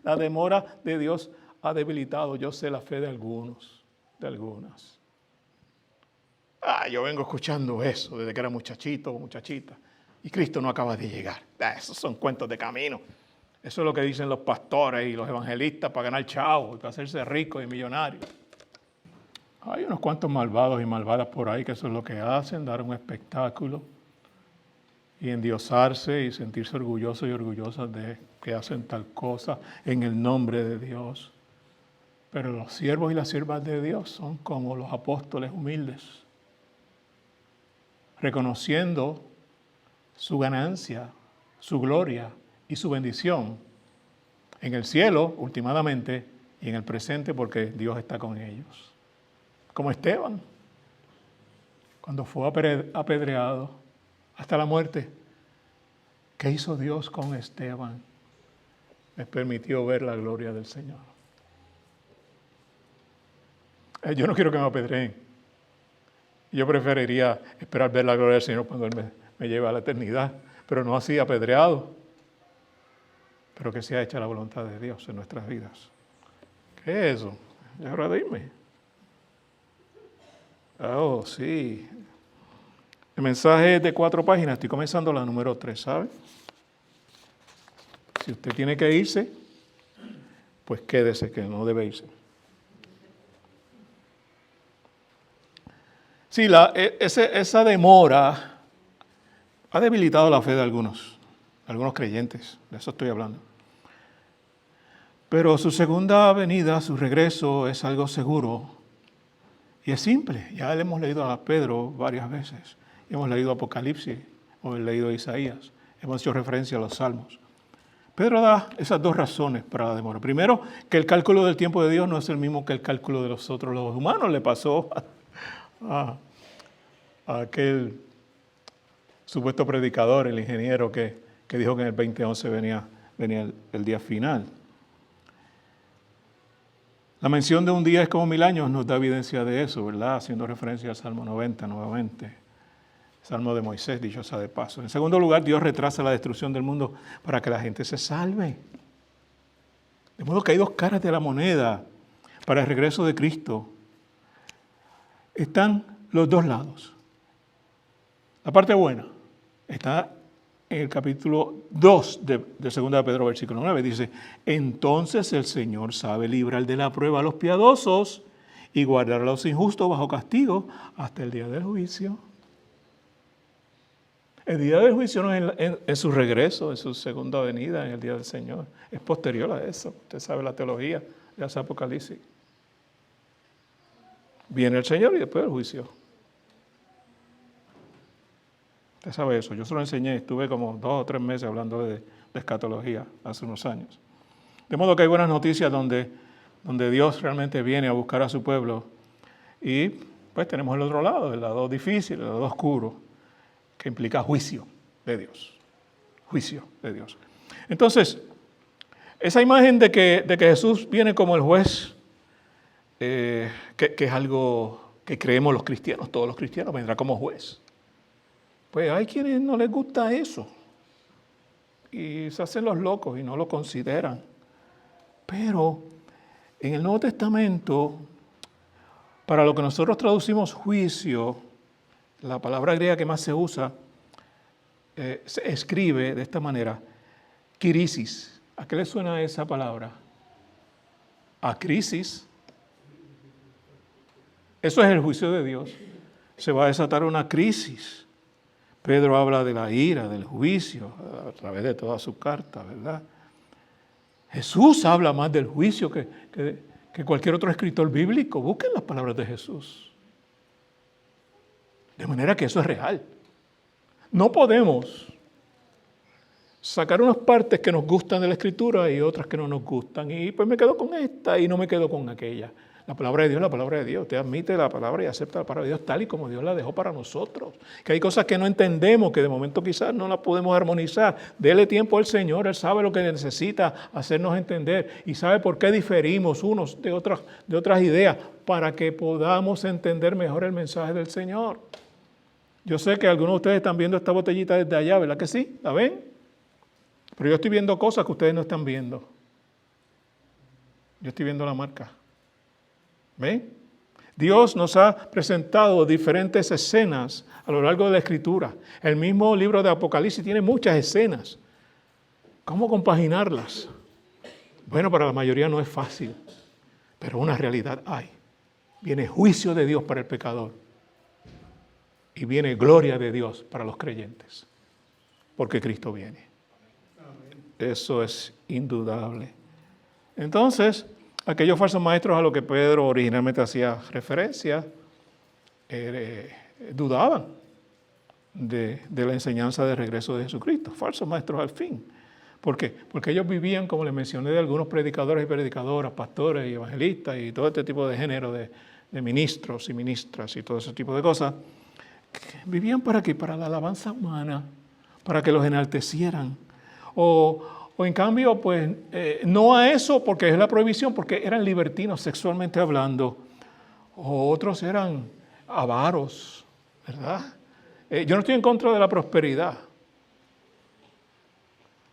La demora de Dios ha debilitado, yo sé, la fe de algunos. de algunas. Yo vengo escuchando eso desde que era muchachito o muchachita. Y Cristo no acaba de llegar. Esos son cuentos de camino. Eso es lo que dicen los pastores y los evangelistas para ganar chavo y para hacerse ricos y millonarios. Hay unos cuantos malvados y malvadas por ahí que eso es lo que hacen, dar un espectáculo y endiosarse y sentirse orgullosos y orgullosas de que hacen tal cosa en el nombre de Dios. Pero los siervos y las siervas de Dios son como los apóstoles humildes, reconociendo su ganancia, su gloria y su bendición en el cielo, últimamente, y en el presente, porque Dios está con ellos. Como Esteban, cuando fue apedreado hasta la muerte. ¿Qué hizo Dios con Esteban? Les permitió ver la gloria del Señor. Yo no quiero que me apedreen. Yo preferiría esperar ver la gloria del Señor cuando Él me lleve a la eternidad, pero no así apedreado. Pero que sea hecha la voluntad de Dios en nuestras vidas. ¿Qué es eso? ¿Es hora de irme? Oh, sí. El mensaje es de 4 páginas. Estoy comenzando la número 3, ¿sabe? Si usted tiene que irse, pues quédese, que no debe irse. Sí, esa demora ha debilitado la fe de algunos creyentes. De eso estoy hablando. Pero su segunda venida, su regreso, es algo seguro y es simple. Ya le hemos leído a Pedro varias veces. Hemos leído Apocalipsis, hemos leído Isaías, hemos hecho referencia a los Salmos. Pedro da esas 2 razones para la demora. Primero, que el cálculo del tiempo de Dios no es el mismo que el cálculo de los humanos. Le pasó a aquel supuesto predicador, el ingeniero que dijo que en el 2011 venía el día final. La mención de un día es como 1000 años nos da evidencia de eso, ¿verdad? Haciendo referencia al Salmo 90 nuevamente. Salmo de Moisés, dicho sea de paso. En segundo lugar, Dios retrasa la destrucción del mundo para que la gente se salve. De modo que hay 2 caras de la moneda para el regreso de Cristo. Están los 2 lados. La parte buena está en el capítulo 2 de 2 de Pedro, versículo 9. Dice, entonces el Señor sabe librar de la prueba a los piadosos y guardar a los injustos bajo castigo hasta el día del juicio. El día del juicio no es en su regreso, en su segunda venida, en el día del Señor. Es posterior a eso. Usted sabe la teología de ese Apocalipsis. Viene el Señor y después el juicio. Usted sabe eso. Yo se lo enseñé. Estuve como 2 o 3 meses hablando de escatología hace unos años. De modo que hay buenas noticias donde Dios realmente viene a buscar a su pueblo. Y pues tenemos el otro lado, el lado difícil, el lado oscuro, que implica juicio de Dios. Juicio de Dios. Entonces, esa imagen de que Jesús viene como el juez, que es algo que creemos los cristianos, todos los cristianos, vendrá como juez. Pues hay quienes no les gusta eso y se hacen los locos y no lo consideran. Pero en el Nuevo Testamento, para lo que nosotros traducimos juicio, la palabra griega que más se usa, se escribe de esta manera, kirisis. ¿A qué le suena esa palabra? A crisis. Eso es el juicio de Dios. Se va a desatar una crisis. Pedro habla de la ira, del juicio, a través de toda su carta, ¿verdad? Jesús habla más del juicio que cualquier otro escritor bíblico. Busquen las palabras de Jesús. De manera que eso es real. No podemos sacar unas partes que nos gustan de la Escritura y otras que no nos gustan. Y pues me quedo con esta y no me quedo con aquella. La palabra de Dios es la palabra de Dios. Usted admite la palabra y acepta la palabra de Dios tal y como Dios la dejó para nosotros. Que hay cosas que no entendemos, que de momento quizás no las podemos armonizar. Dele tiempo al Señor. Él sabe lo que necesita hacernos entender y sabe por qué diferimos unos de otras ideas para que podamos entender mejor el mensaje del Señor. Yo sé que algunos de ustedes están viendo esta botellita desde allá, ¿verdad que sí? ¿La ven? Pero yo estoy viendo cosas que ustedes no están viendo. Yo estoy viendo la marca. ¿Ven? Dios nos ha presentado diferentes escenas a lo largo de la Escritura. El mismo libro de Apocalipsis tiene muchas escenas. ¿Cómo compaginarlas? Bueno, para la mayoría no es fácil, pero una realidad hay. Viene juicio de Dios para el pecador y viene gloria de Dios para los creyentes, porque Cristo viene. Eso es indudable. Entonces, aquellos falsos maestros a los que Pedro originalmente hacía referencia, dudaban de la enseñanza de regreso de Jesucristo. Falsos maestros al fin. ¿Por qué? Porque ellos vivían, como les mencioné, de algunos predicadores y predicadoras, pastores y evangelistas y todo este tipo de género de ministros y ministras y todo ese tipo de cosas. ¿Vivían para qué? Para la alabanza humana, para que los enaltecieran. O en cambio, pues, no a eso, porque es la prohibición, porque eran libertinos sexualmente hablando. O otros eran avaros, ¿verdad? Yo no estoy en contra de la prosperidad.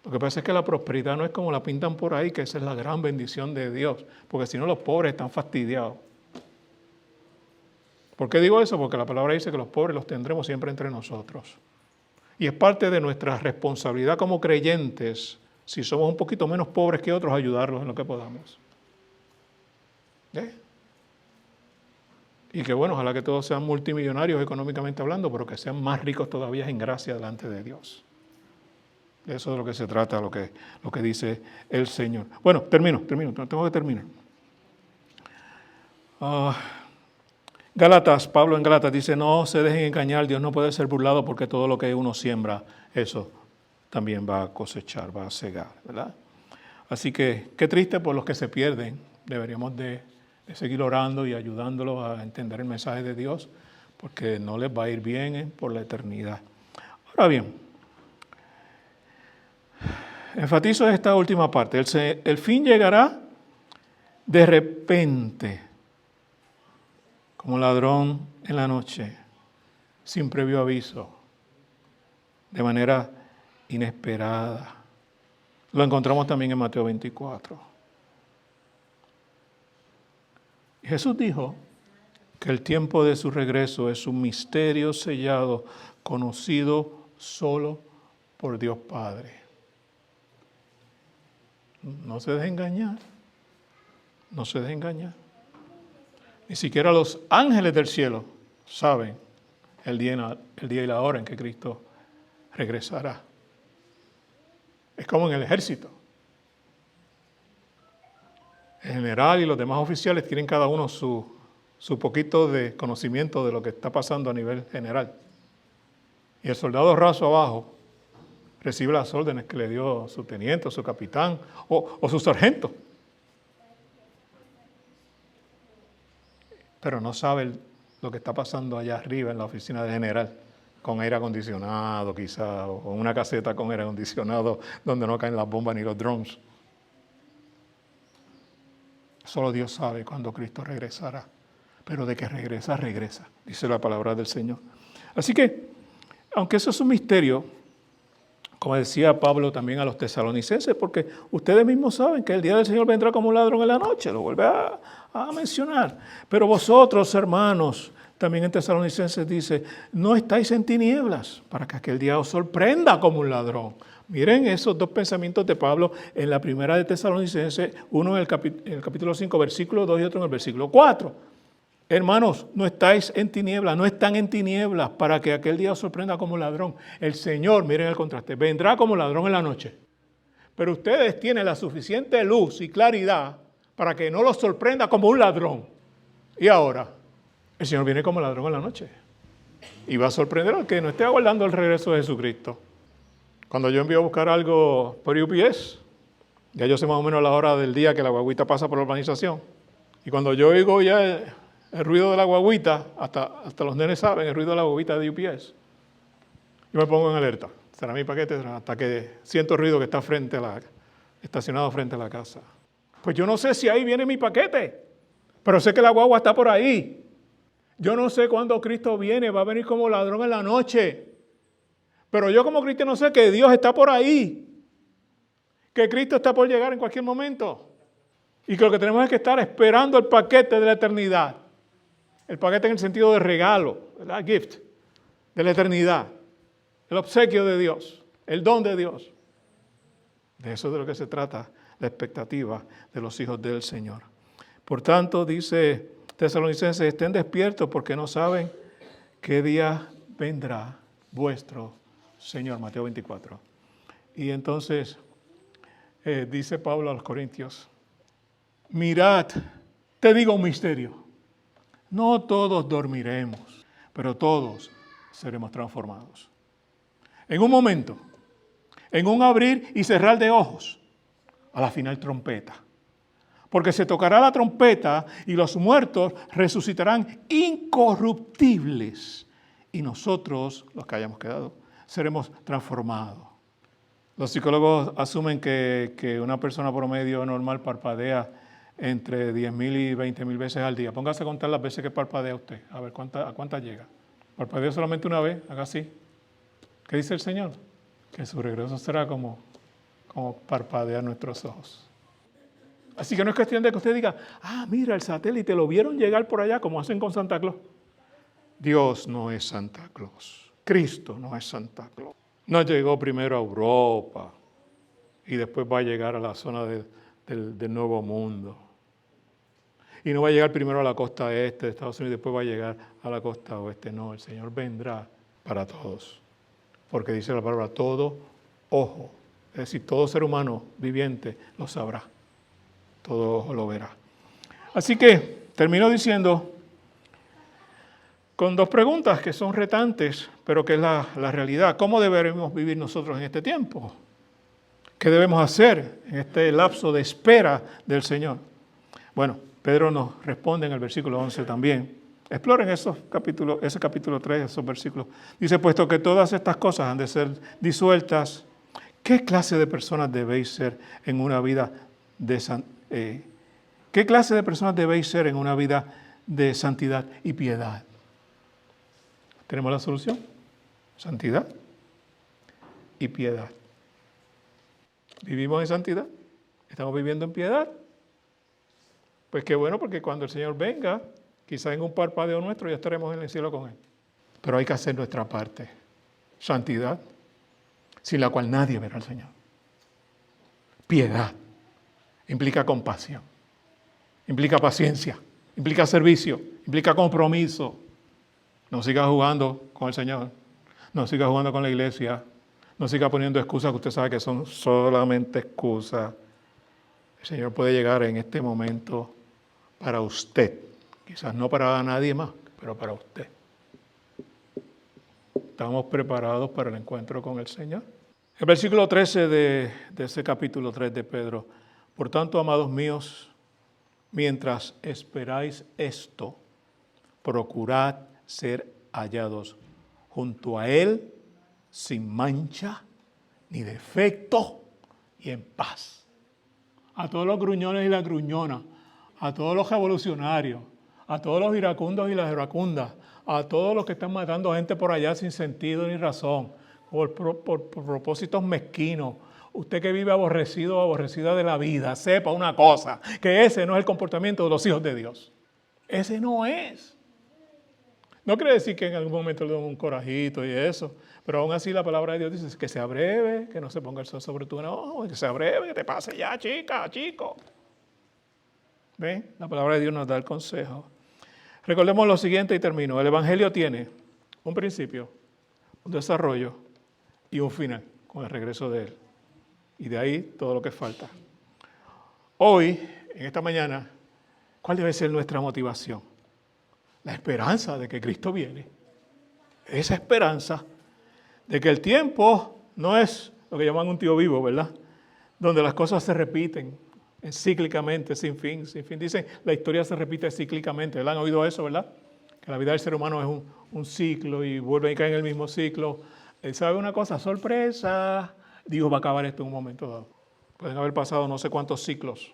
Lo que pasa es que la prosperidad no es como la pintan por ahí, que esa es la gran bendición de Dios, porque si no los pobres están fastidiados. ¿Por qué digo eso? Porque la palabra dice que los pobres los tendremos siempre entre nosotros. Y es parte de nuestra responsabilidad como creyentes, si somos un poquito menos pobres que otros, ayudarlos en lo que podamos. Y que bueno, ojalá que todos sean multimillonarios económicamente hablando, pero que sean más ricos todavía en gracia delante de Dios. De eso es de lo que se trata, lo que dice el Señor. Bueno, termino, tengo que terminar. Gálatas, Pablo en Gálatas dice, no se dejen engañar, Dios no puede ser burlado porque todo lo que uno siembra, eso también va a cosechar, va a cegar, ¿verdad? Así que qué triste por los que se pierden. Deberíamos de seguir orando y ayudándolos a entender el mensaje de Dios, porque no les va a ir bien por la eternidad. Ahora bien, enfatizo esta última parte. El fin llegará de repente, como ladrón en la noche, sin previo aviso, de manera inesperada. Lo encontramos también en Mateo 24. Jesús dijo que el tiempo de su regreso es un misterio sellado, conocido solo por Dios Padre. No se deje engañar. No se deje engañar. Ni siquiera los ángeles del cielo saben el día y la hora en que Cristo regresará. Es como en el ejército. El general y los demás oficiales tienen cada uno su poquito de conocimiento de lo que está pasando a nivel general. Y el soldado raso abajo recibe las órdenes que le dio su teniente, su capitán o su sargento. Pero no sabe lo que está pasando allá arriba en la oficina de general, con aire acondicionado quizá, o una caseta con aire acondicionado donde no caen las bombas ni los drones. Solo Dios sabe cuándo Cristo regresará. Pero de que regresa, regresa, dice la palabra del Señor. Así que, aunque eso es un misterio, como decía Pablo también a los tesalonicenses, porque ustedes mismos saben que el día del Señor vendrá como un ladrón en la noche, lo vuelve a mencionar. Pero vosotros, hermanos, también en Tesalonicenses dice, no estáis en tinieblas para que aquel día os sorprenda como un ladrón. Miren esos dos pensamientos de Pablo en la primera de Tesalonicenses, uno en el capítulo 5, versículo 2 y otro en el versículo 4. Hermanos, no estáis en tinieblas, no están en tinieblas para que aquel día os sorprenda como ladrón. El Señor, miren el contraste, vendrá como ladrón en la noche. Pero ustedes tienen la suficiente luz y claridad para que no los sorprenda como un ladrón. Y ahora, el Señor viene como ladrón en la noche. Y va a sorprender al que no esté aguardando el regreso de Jesucristo. Cuando yo envío a buscar algo por UPS, ya yo sé más o menos la hora del día que la guaguita pasa por la urbanización. Y cuando yo oigo ya el ruido de la guaguita, hasta los nenes saben el ruido de la guaguita de UPS, yo me pongo en alerta. Será mi paquete hasta que siento el ruido que está estacionado frente a la casa. Pues yo no sé si ahí viene mi paquete, pero sé que la guagua está por ahí. Yo no sé cuándo Cristo viene, va a venir como ladrón en la noche. Pero yo como cristiano sé que Dios está por ahí, que Cristo está por llegar en cualquier momento y que lo que tenemos es que estar esperando el paquete de la eternidad. El paquete en el sentido de regalo, ¿verdad? Gift, de la eternidad, el obsequio de Dios, el don de Dios. De eso es de lo que se trata la expectativa de los hijos del Señor. Por tanto, dice Tesalonicenses, estén despiertos porque no saben qué día vendrá vuestro Señor. Mateo 24. Y entonces dice Pablo a los Corintios, mirad, te digo un misterio, no todos dormiremos, pero todos seremos transformados. En un momento, en un abrir y cerrar de ojos, a la final trompeta. Porque se tocará la trompeta y los muertos resucitarán incorruptibles. Y nosotros, los que hayamos quedado, seremos transformados. Los psicólogos asumen que una persona promedio normal parpadea entre 10.000 y 20.000 veces al día. Póngase a contar las veces que parpadea usted, a ver a cuántas llega. ¿Parpadea solamente una vez? Haga así. ¿Qué dice el Señor? Que su regreso será como parpadear nuestros ojos. Así que no es cuestión de que usted diga, mira el satélite, lo vieron llegar por allá como hacen con Santa Claus. Dios no es Santa Claus. Cristo no es Santa Claus. No llegó primero a Europa y después va a llegar a la zona del Nuevo Mundo. Y no va a llegar primero a la costa este de Estados Unidos y después va a llegar a la costa oeste. No, el Señor vendrá para todos. Porque dice la palabra, todo ojo, es decir, todo ser humano viviente lo sabrá. Todo ojo lo verá. Así que termino diciendo con dos preguntas que son retantes, pero que es la realidad. ¿Cómo deberemos vivir nosotros en este tiempo? ¿Qué debemos hacer en este lapso de espera del Señor? Bueno, Pedro nos responde en el versículo 11 también. Exploren ese capítulo 3, esos versículos. Dice, puesto que todas estas cosas han de ser disueltas, ¿qué clase de personas debéis ser en una vida ¿qué clase de personas debéis ser en una vida de santidad y piedad? ¿Tenemos la solución? Santidad y piedad. ¿Vivimos en santidad? ¿Estamos viviendo en piedad? Pues qué bueno, porque cuando el Señor venga, quizá en un parpadeo nuestro ya estaremos en el cielo con Él. Pero hay que hacer nuestra parte. Santidad, sin la cual nadie verá al Señor. Piedad. Implica compasión, implica paciencia, implica servicio, implica compromiso. No siga jugando con el Señor, no siga jugando con la iglesia, no siga poniendo excusas que usted sabe que son solamente excusas. El Señor puede llegar en este momento para usted, quizás no para nadie más, pero para usted. ¿Estamos preparados para el encuentro con el Señor? El versículo 13 de ese capítulo 3 de Pedro. Por tanto, amados míos, mientras esperáis esto, procurad ser hallados junto a Él sin mancha ni defecto y en paz. A todos los gruñones y las gruñonas, a todos los revolucionarios, a todos los iracundos y las iracundas, a todos los que están matando gente por allá sin sentido ni razón, por propósitos mezquinos. Usted que vive aborrecido o aborrecida de la vida, sepa una cosa, que ese no es el comportamiento de los hijos de Dios. Ese no es. No quiere decir que en algún momento le den un corajito y eso, pero aún así la palabra de Dios dice que se abreve, que no se ponga el sol sobre tu enojo, que se abreve, que te pase ya, chica, chico. ¿Ven? La palabra de Dios nos da el consejo. Recordemos lo siguiente y termino. El Evangelio tiene un principio, un desarrollo y un final con el regreso de Él. Y de ahí todo lo que falta. Hoy, en esta mañana, ¿cuál debe ser nuestra motivación? La esperanza de que Cristo viene. Esa esperanza de que el tiempo no es lo que llaman un tío vivo, ¿verdad? Donde las cosas se repiten cíclicamente, sin fin. Dicen, la historia se repite cíclicamente. ¿Verdad? ¿Han oído eso, verdad? Que la vida del ser humano es un ciclo y vuelve a caer en el mismo ciclo. ¿Sabe una cosa? Sorpresa. Dios va a acabar esto en un momento dado. Pueden haber pasado no sé cuántos ciclos.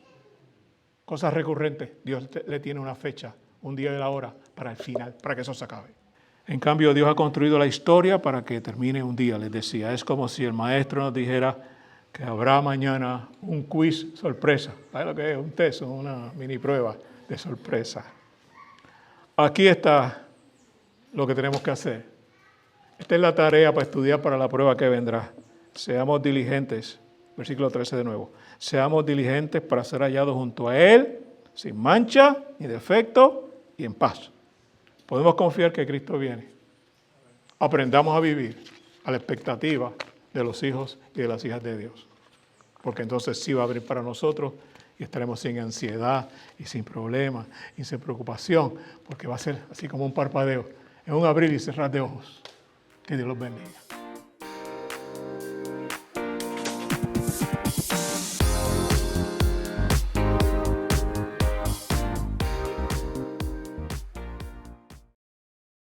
Cosas recurrentes. Dios le tiene una fecha, un día y la hora para el final, para que eso se acabe. En cambio, Dios ha construido la historia para que termine un día, les decía. Es como si el maestro nos dijera que habrá mañana un quiz sorpresa. ¿Sabes lo que es? Un test, una mini prueba de sorpresa. Aquí está lo que tenemos que hacer. Esta es la tarea para estudiar para la prueba que vendrá. Seamos diligentes, versículo 13 de nuevo. Seamos diligentes para ser hallados junto a Él, sin mancha ni defecto y en paz. Podemos confiar que Cristo viene. Aprendamos a vivir a la expectativa de los hijos y de las hijas de Dios. Porque entonces sí va a abrir para nosotros y estaremos sin ansiedad y sin problemas y sin preocupación, porque va a ser así como un parpadeo, es un abrir y cerrar de ojos. Que Dios los bendiga.